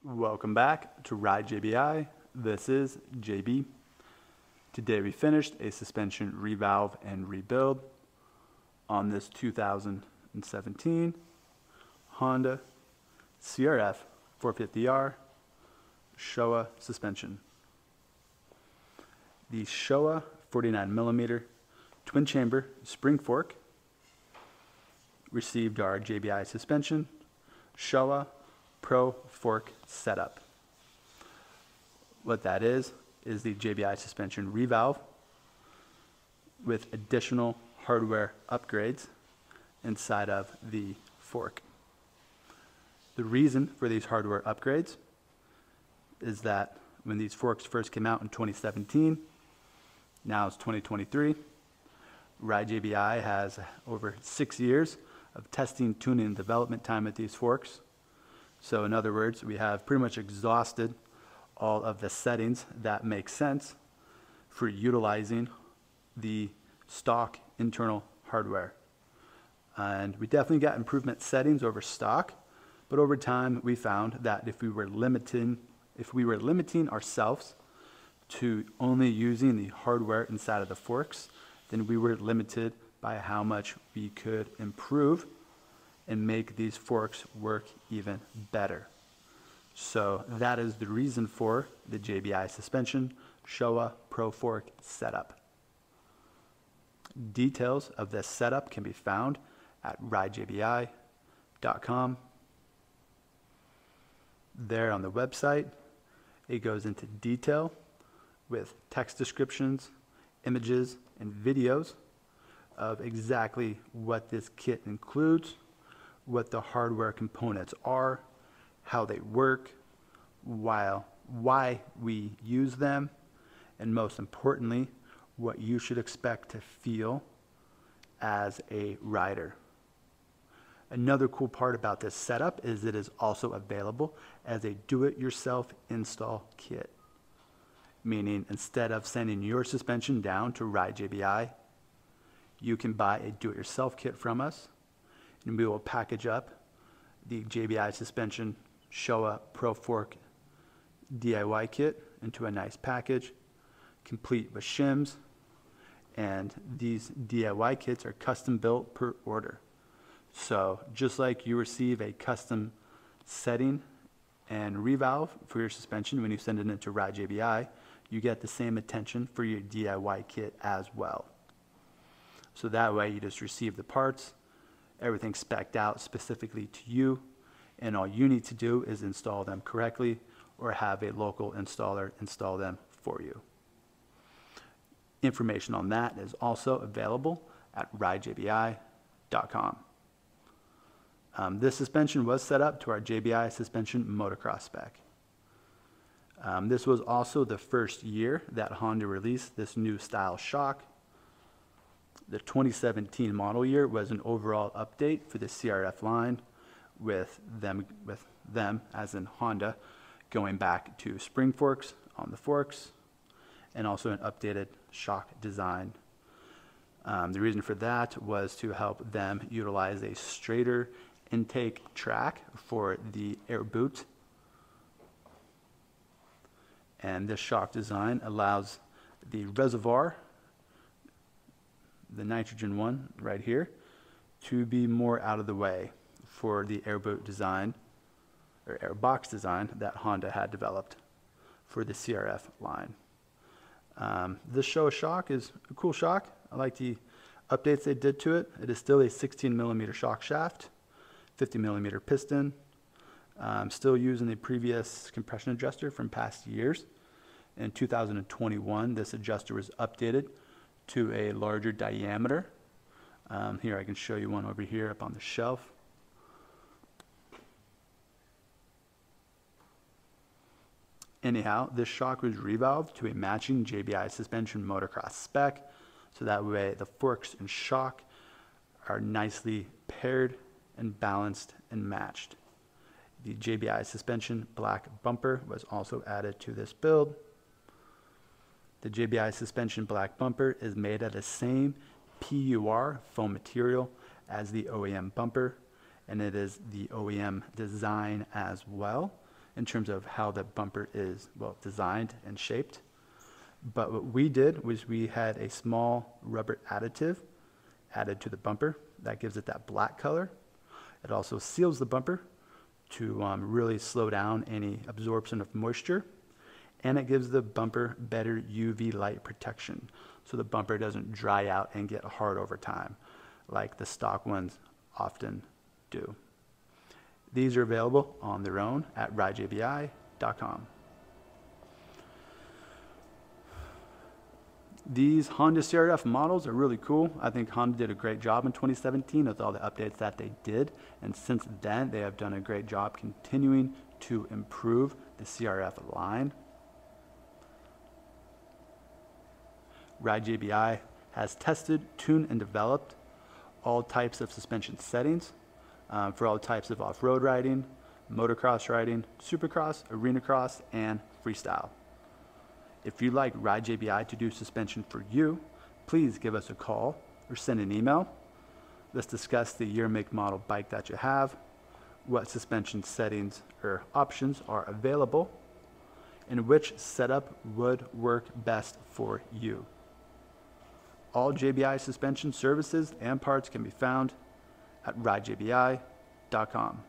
Welcome back to Ride JBI. This is JB. Today we finished a suspension revalve and rebuild on this 2017 Honda CRF450R Showa suspension. The Showa 49mm twin chamber spring fork received our JBI suspension Showa Pro fork setup. What that is the JBI suspension revalve with additional hardware upgrades inside of the fork. The reason for these hardware upgrades is that when these forks first came out in 2017, now it's 2023, Ride JBI has over 6 years of testing, tuning, and development time with these forks. So in other words, we have pretty much exhausted all of the settings that make sense for utilizing the stock internal hardware. And we definitely got improvement settings over stock, but over time we found that if we were limiting ourselves to only using the hardware inside of the forks, then we were limited by how much we could improve and make these forks work even better. So that is the reason for the JBI suspension Showa Pro Fork setup. Details of this setup can be found at ridejbi.com. There on the website, it goes into detail with text descriptions, images, and videos of exactly what this kit includes, what the hardware components are, how they work, why we use them, and most importantly, what you should expect to feel as a rider. Another cool part about this setup is it is also available as a do-it-yourself install kit, meaning instead of sending your suspension down to Ride JBI, you can buy a do-it-yourself kit from us, and we will package up the JBI suspension Showa Pro Fork DIY kit into a nice package, complete with shims, and these DIY kits are custom built per order. So just like you receive a custom setting and revalve for your suspension when you send it into Ride JBI, you get the same attention for your DIY kit as well. So that way you just receive the parts, everything's spec'd out specifically to you, and all you need to do is install them correctly or have a local installer install them for you. Information on that is also available at ridejbi.com. This suspension was set up to our JBI suspension motocross spec. This was also the first year that Honda released this new style shock. The 2017 model year was an overall update for the CRF line, with them as in Honda going back to spring forks on the forks, and also an updated shock design. The reason for that was to help them utilize a straighter intake track for the air boot. And this shock design allows the reservoir, the nitrogen one right here, to be more out of the way for the air boot design or air box design that Honda had developed for the CRF line. This Showa shock is a cool shock. I like the updates they did to it. It is still a 16mm shock shaft, 50mm piston. Still using the previous compression adjuster from past years. In 2021, this adjuster was updated to a larger diameter. Here I can show you one over here up on the shelf. Anyhow, this shock was revalved to a matching JBI suspension motocross spec, so that way the forks and shock are nicely paired and balanced and matched. The JBI suspension black bumper was also added to this build. The JBI suspension black bumper is made of the same PUR foam material as the OEM bumper, and it is the OEM design as well in terms of how the bumper is, well, designed and shaped. But what we did was we had a small rubber additive added to the bumper that gives it that black color. It also seals the bumper to really slow down any absorption of moisture, and it gives the bumper better UV light protection so the bumper doesn't dry out and get hard over time like the stock ones often do. These are available on their own at ridejbi.com. These Honda CRF models are really cool. I think Honda did a great job in 2017 with all the updates that they did. And since then, they have done a great job continuing to improve the CRF line. Ride JBI has tested, tuned, and developed all types of suspension settings for all types of off-road riding, motocross riding, supercross, arena cross, and freestyle. If you'd like Ride JBI to do suspension for you, please give us a call or send an email. Let's discuss the year, make, model bike that you have, what suspension settings or options are available, and which setup would work best for you. All JBI suspension services and parts can be found at ridejbi.com.